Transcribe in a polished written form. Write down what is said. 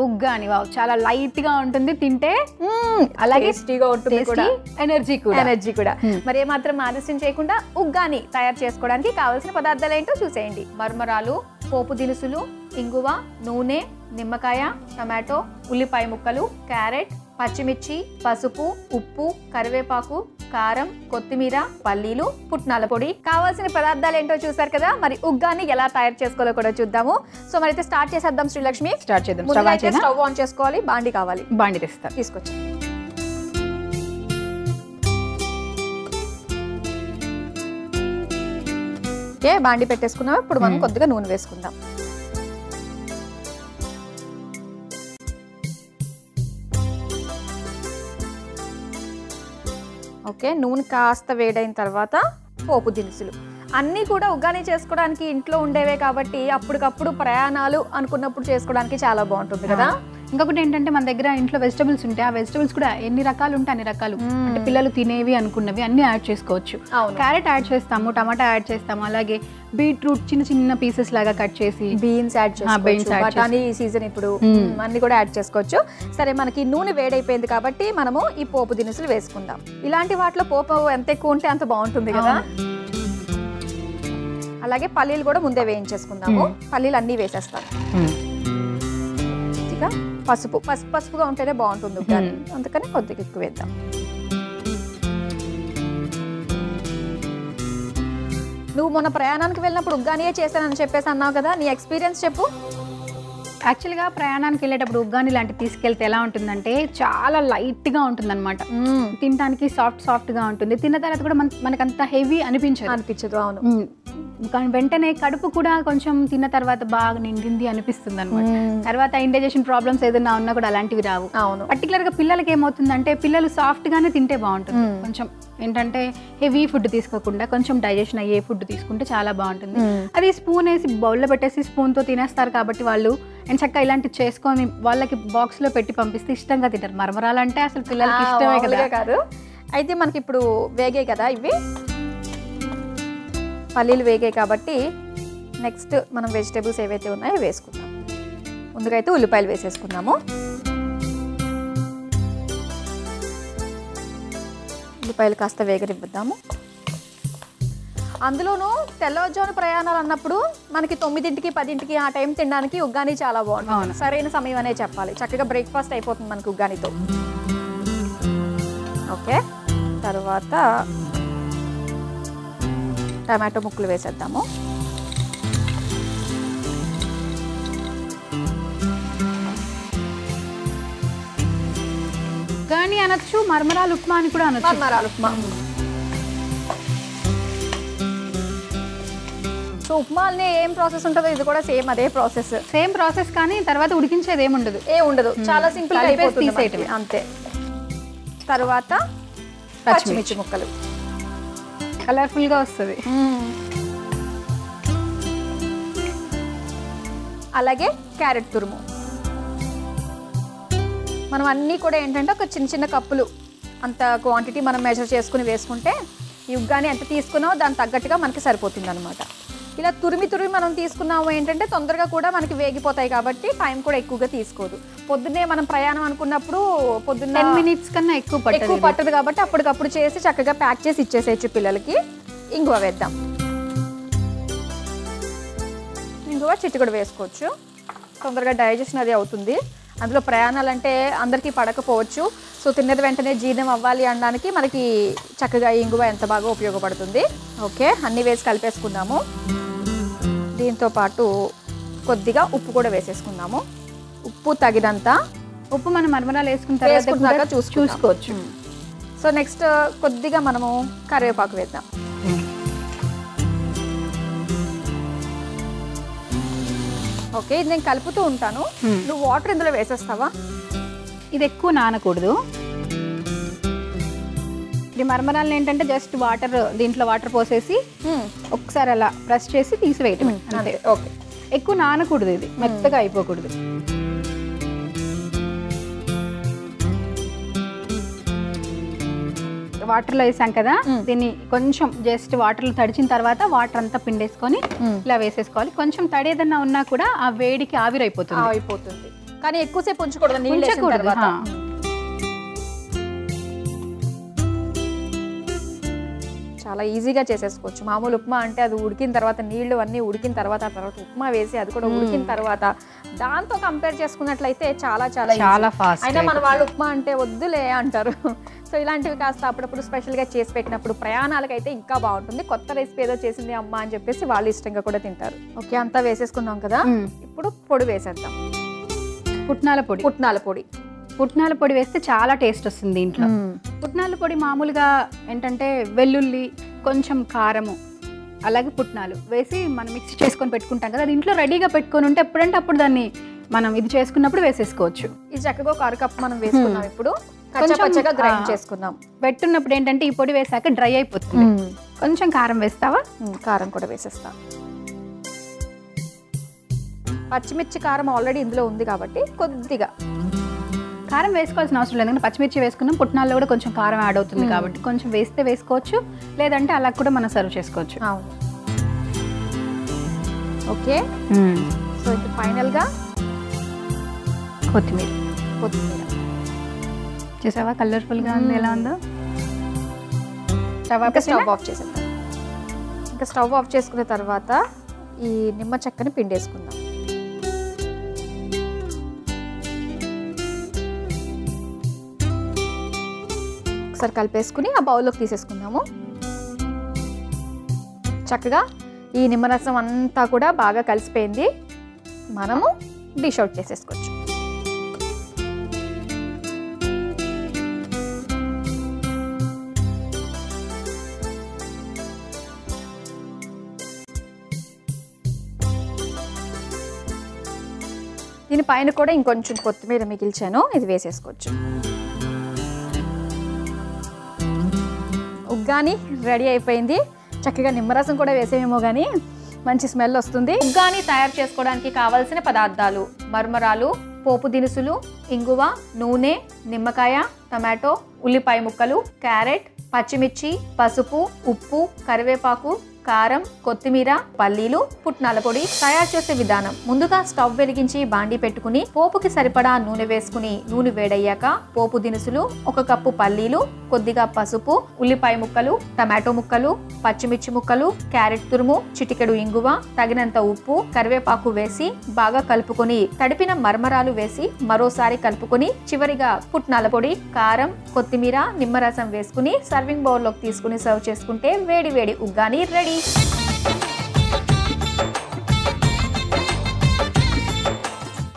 Uggani wow, చాలా light గా ఉంటుంది తింటే, అలాగే టేస్టీగా ఉంటుంది కూడా, ఎనర్జీ కూడా. మరి ఏమాత్రం ఆలస్యం చేయకుండా ఉగ్గాని తయారు చేసుకోవడానికి కావాల్సిన పదార్థాలు ఏంటో చూసేయండి. మరమరాలు, పోపు దినుసులు, ఇంగువ, నూనె, నిమ్మకాయ, టమాటో, ఉల్లిపాయ ముక్కలు, క్యారెట్, పచ్చిమిర్చి, పసుపు, ఉప్పు, కరివేపాకు, కారం, కొత్తిమీర, పల్లీలు, పుట్నాల పొడి. కావాల్సిన పదార్థాలు ఏంటో చూసారు కదా. మరి ఉగ్గాని ఎలా తయారు చేసుకోవాలో కూడా చూద్దాము. సో మరి అయితే స్టార్ట్ చేసేద్దాం శ్రీలక్ష్మి. స్టార్ట్ చేద్దాం. స్టవ్ ఆన్ చేసుకోవాలి. బాండి కావాలి. బాండి తెస్తా, తీసుకొచ్చి. ఓకే, బాండి పెట్టేసుకున్నాం. ఇప్పుడు మనం కొద్దిగా నూనె వేసుకుందాం. ఓకే, నూనె కాస్త వేడైన తర్వాత పోపు దినుసులు అన్నీ కూడా ఉగ్గాని చేసుకోవడానికి ఇంట్లో ఉండేవే కాబట్టి అప్పటికప్పుడు ప్రయాణాలు అనుకున్నప్పుడు చేసుకోవడానికి చాలా బాగుంటుంది కదా. ఇంకొకటి ఏంటంటే మన దగ్గర ఇంట్లో వెజిటబుల్స్ ఉంటాయి, ఆ వెజిటబుల్స్ కూడా ఎన్ని రకాలు ఉంటాయి అన్ని రకాలు, అంటే పిల్లలు తినేవి అనుకున్నవి అన్ని యాడ్ చేసుకోవచ్చు. క్యారెట్ యాడ్ చేస్తాము, టమాటా యాడ్ చేస్తాము, అలాగే బీట్రూట్ చిన్న చిన్న పీసెస్ లాగా కట్ చేసి, బీన్స్ యాడ్ చేసుకోవచ్చు, బఠానీ సీజన్ ఇప్పుడు అన్ని కూడా యాడ్ చేసుకోవచ్చు. సరే, మనకి నూనె వేడైపోయింది కాబట్టి మనము ఈ పోపు దినుసులు వేసుకుందాం. ఇలాంటి వాటిలో పోపు ఎంత ఎక్కువ ఉంటే అంత బాగుంటుంది కదా. అలాగే పల్లీలు కూడా ముందే వేయించేసుకుందాము. పల్లీలు అన్నీ వేసేస్తాం. పసుపుగా ఉంటేనే బాగుంటుంది ఉగ్గాని, అందుకని కొద్దిగా ఎక్కువ వేద్దాం. నువ్వు మొన్న ప్రయాణానికి వెళ్ళినప్పుడు ఉగ్గానియే చేశానని చెప్పేసి అన్నావు కదా, నీ ఎక్స్పీరియన్స్ చెప్పు. యాక్చువల్గా ప్రయాణానికి వెళ్ళేటప్పుడు ఉగ్గాని లాంటి తీసుకెళ్తే ఎలా ఉంటుందంటే చాలా లైట్గా ఉంటుంది అనమాట. తినడానికి సాఫ్ట్గా ఉంటుంది. తిన్న తర్వాత కూడా మనకంత హెవీ అనిపించదు. అవును, కానీ వెంటనే కడుపు కూడా కొంచెం తిన్న తర్వాత బాగా నిండింది అనిపిస్తుంది అనమాట. తర్వాత ఇండైజెషన్ ప్రాబ్లమ్స్ ఏదైనా ఉన్నా కూడా అలాంటివి రావు. అవును, పర్టికులర్ గా పిల్లలకి ఏమవుతుందంటే పిల్లలు సాఫ్ట్ గానే తింటే బాగుంటుంది. కొంచెం ఏంటంటే హెవీ ఫుడ్ తీసుకోకుండా కొంచెం డైజెషన్ అయ్యే ఫుడ్ తీసుకుంటే చాలా బాగుంటుంది. అది స్పూన్ వేసి బౌల్లో పెట్టేసి స్పూన్ తో తినేస్తారు కాబట్టి వాళ్ళు అండ్ చక్కగా ఇలాంటివి చేసుకొని వాళ్ళకి బాక్స్ లో పెట్టి పంపిస్తే ఇష్టంగా తింటారు. మరమరాలు అంటే అసలు పిల్లలకి ఇష్టమే కదా. కాదు, అయితే మనకి ఇప్పుడు వేగాయి కదా, ఇవి పల్లీలు వేగాయి కాబట్టి నెక్స్ట్ మనం వెజిటేబుల్స్ ఏవైతే ఉన్నాయో వేసుకుందాం. ముందుగా అయితే ఉల్లిపాయలు వేసేసుకుందాము. ఉల్లిపాయలు కాస్త వేగనివ్వద్దాము. అందులోనూ తెల్లవారుజామున ప్రయాణాలు అన్నప్పుడు మనకి 9ంటికి 10ంటికి ఆ టైం తినడానికి ఉగ్గాని చాలా బాగుంటుంది. సరైన సమయం అనే చెప్పాలి. చక్కగా బ్రేక్ఫాస్ట్ అయిపోతుంది మనకి ఉగ్గానితో. ఓకే, తర్వాత టమాటో ముక్కలు వేసేద్దాము. ఉగ్గాని అనొచ్చు, మరమరాలు ఉప్మా అని కూడా అనొచ్చు. మరమరాలు ఉప్మా. సో ఉప్మాల్ని ఏం ప్రాసెస్ ఉంటుందో ఇది కూడా సేమ్ అదే ప్రాసెస్. సేమ్ ప్రాసెస్, కానీ తర్వాత ఉడికించేది ఏముండదు. చాలా సింపుల్ గా అయిపోతుంది అంతే. తర్వాత పచ్చిమిర్చి ముక్కలు కలర్ఫుల్ గా వస్తుంది. అలాగే క్యారెట్ తురుము. మనం అన్నీ కూడా ఏంటంటే ఒక చిన్న చిన్న కప్పులు అంత క్వాంటిటీ మనం మెజర్ చేసుకుని వేసుకుంటే ఈ ఉగ్గాని ఎంత తీసుకున్నామో దానికి తగ్గట్టుగా మనకి సరిపోతుంది అనమాట. ఇలా తురిమి మనం తీసుకున్నాము ఏంటంటే తొందరగా కూడా మనకి వేగిపోతాయి కాబట్టి టైం కూడా ఎక్కువగా తీసుకోదు. పొద్దున్నే మనం ప్రయాణం అనుకున్నప్పుడు పొద్దున్న 10 minutes కన్నా ఎక్కువ పట్టదు కాబట్టి అప్పటికప్పుడు చేసి చక్కగా ప్యాక్ చేసి ఇచ్చేసేయచ్చు పిల్లలకి. ఇంగువ వేద్దాం. ఇంగువ చిటికెడు వేసుకోవచ్చు, తొందరగా డైజెషన్ అది అవుతుంది. అందులో ప్రయాణాలు అంటే అందరికీ పడకపోవచ్చు. సో తిన్నది వెంటనే జీర్ణం అవ్వాలి అనడానికి మనకి చక్కగా ఇంగువ ఎంత బాగా ఉపయోగపడుతుంది. ఓకే, అన్నీ వేసి కలిపేసుకుందాము. దీంతో పాటు కొద్దిగా ఉప్పు కూడా వేసేసుకుందాము. ఉప్పు తగినంత. ఉప్పు మనం మరమరాలు వేసుకున్న తర్వాత చూసుకోవచ్చు. సో నెక్స్ట్ కొద్దిగా మనము కరివేపాకు వేద్దాం. ఓకే, ఇది నేను కలుపుతూ ఉంటాను. నువ్వు వాటర్ ఇందులో వేసేస్తావా? ఇది ఎక్కువ నానకూడదు. ఇది మరమరాలు ఏంటంటే జస్ట్ వాటర్, దీంట్లో వాటర్ పోసేసి ఒకసారి అలా ప్రెస్ చేసి తీసివేయటం అంతే. ఓకే, ఎక్కువ నానకూడదు, ఇది మెత్తగా అయిపోకూడదు. వాటర్లో వేసాం కదా, దీన్ని కొంచెం జస్ట్ వాటర్లో తడిచిన తర్వాత వాటర్ అంతా పిండేసుకొని ఇలా వేసేసుకోవాలి. కొంచెం తడి ఏదన్నా ఉన్నా కూడా ఆ వేడికి ఆవిరైపోతుంది. కానీ ఎక్కువసేపు ఉంచకూడదు నీళ్ళు వేసిన ఉంచకూడదు, తర్వాత. చాలా ఈజీగా చేసేసుకోవచ్చు. మామూలు ఉప్మా అంటే అది ఉడికిన తర్వాత నీళ్లు అన్నీ ఉడికిన తర్వాత ఆ తర్వాత ఉప్మా వేసి అది కూడా ఉడికిన తర్వాత దాంతో కంపేర్ చేసుకున్నట్లయితే చాలా చాలా చాలా ఫాస్ట్. అయినా మన వాళ్ళు ఉప్మా అంటే వద్దులే అంటారు. సో ఇలాంటివి కాస్త అప్పుడప్పుడు స్పెషల్గా చేసి పెట్టినప్పుడు ప్రయాణాలకైతే ఇంకా బాగుంటుంది. కొత్త రెసిపీ ఏదో చేసింది అమ్మ అని చెప్పేసి వాళ్ళు ఇష్టంగా కూడా తింటారు. ఓకే, అంతా వేసేసుకున్నాం కదా. ఇప్పుడు పొడి వేసేద్దాం. పుట్నాల పొడి. పుట్నాల పొడి వేస్తే చాలా టేస్ట్ వస్తుంది ఇంట్లో. పుట్నాల పొడి మామూలుగా ఏంటంటే వెల్లుల్లి, కొంచెం కారము, అలాగే పుట్నాలు వేసి మనం మిక్స్ చేసుకొని పెట్టుకుంటాం కదా. అది ఇంట్లో రెడీగా పెట్టుకొని ఉంటే ఎప్పుడంటే అప్పుడు దాన్ని మనం ఇది చేసుకున్నప్పుడు వేసేసుకోవచ్చు. ఇది చక్కగా ఒక అరకప్పు మనం వేసుకున్నాం. ఇప్పుడు కొంచెం గ్రైండ్ చేసుకుందాం. పెట్టున్నప్పుడు ఏంటంటే ఈ పొడి వేసాక డ్రై అయిపోతుంది. కొంచెం కారం వేస్తావా? కారం కూడా వేసేస్తా. పచ్చిమిర్చి కారం ఆల్రెడీ ఇందులో ఉంది కాబట్టి కొద్దిగా కారం వేసుకోవాల్సిన అవసరం లేదు. ఎందుకంటే పచ్చిమిర్చి వేసుకున్నాం, పుట్నాల్లో కూడా కొంచెం కారం యాడ్ అవుతుంది కాబట్టి కొంచెం వేస్తే వేసుకోవచ్చు, లేదంటే అలా కూడా మనం సర్వ్ చేసుకోవచ్చు. అవును. ఓకే, సో ఇప్పుడు ఫైనల్గా కొత్తిమీర. చూసావా కలర్ఫుల్గా ఉంది ఎలా ఉందో. స్టవ్ ఆఫ్ చేసేద్దాం. ఇంకా స్టవ్ ఆఫ్ చేసుకున్న తర్వాత ఈ నిమ్మ చెక్కని పిండేసుకుందాం. ఒకసారి కలిపేసుకుని ఆ బౌల్లోకి తీసేసుకుందాము. చక్కగా ఈ నిమ్మరసం అంతా కూడా బాగా కలిసిపోయింది. మనము డిష్ అవుట్ చేసేసుకోవచ్చు. దీనిపైన కూడా ఇంకొంచెం కొత్తిమీర మిగిల్చాను, ఇది వేసేసుకోవచ్చు. ఉగ్గాని రెడీ అయిపోయింది. చక్కగా నిమ్మరసం కూడా వేసేమేమో కానీ మంచి స్మెల్ వస్తుంది. ఉగ్గాని తయారు చేసుకోవడానికి కావాల్సిన పదార్థాలు: మర్మరాలు, పోపు దినుసులు, ఇంగువ, నూనె, నిమ్మకాయ, టమాటో, ఉల్లిపాయ ముక్కలు, క్యారెట్, పచ్చిమిర్చి, పసుపు, ఉప్పు, కరివేపాకు, కారం, కొత్తిమీర, పల్లీలు, పుట్నాల పొడి. తయారు చేసే విధానం: ముందుగా స్టవ్ వెలిగించి బాండి పెట్టుకుని పోపుకి సరిపడా నూనె వేసుకుని నూనె వేడయ్యాక పోపు దినుసులు, 1 కప్పు పల్లీలు, కొద్దిగా పసుపు, ఉల్లిపాయ ముక్కలు, టమాటో ముక్కలు, పచ్చిమిర్చి ముక్కలు, క్యారెట్ తురుము, చిటికెడు ఇంగువ, తగినంత ఉప్పు, కరివేపాకు వేసి బాగా కలుపుకొని తడిపిన మర్మరాలు వేసి మరోసారి కలుపుకొని చివరిగా పుట్నాల పొడి, కారం, కొత్తిమీర, నిమ్మరసం వేసుకుని సర్వింగ్ బౌల్లోకి తీసుకుని సర్వ్ చేసుకుంటే వేడి వేడి ఉగ్గాని రెడీ.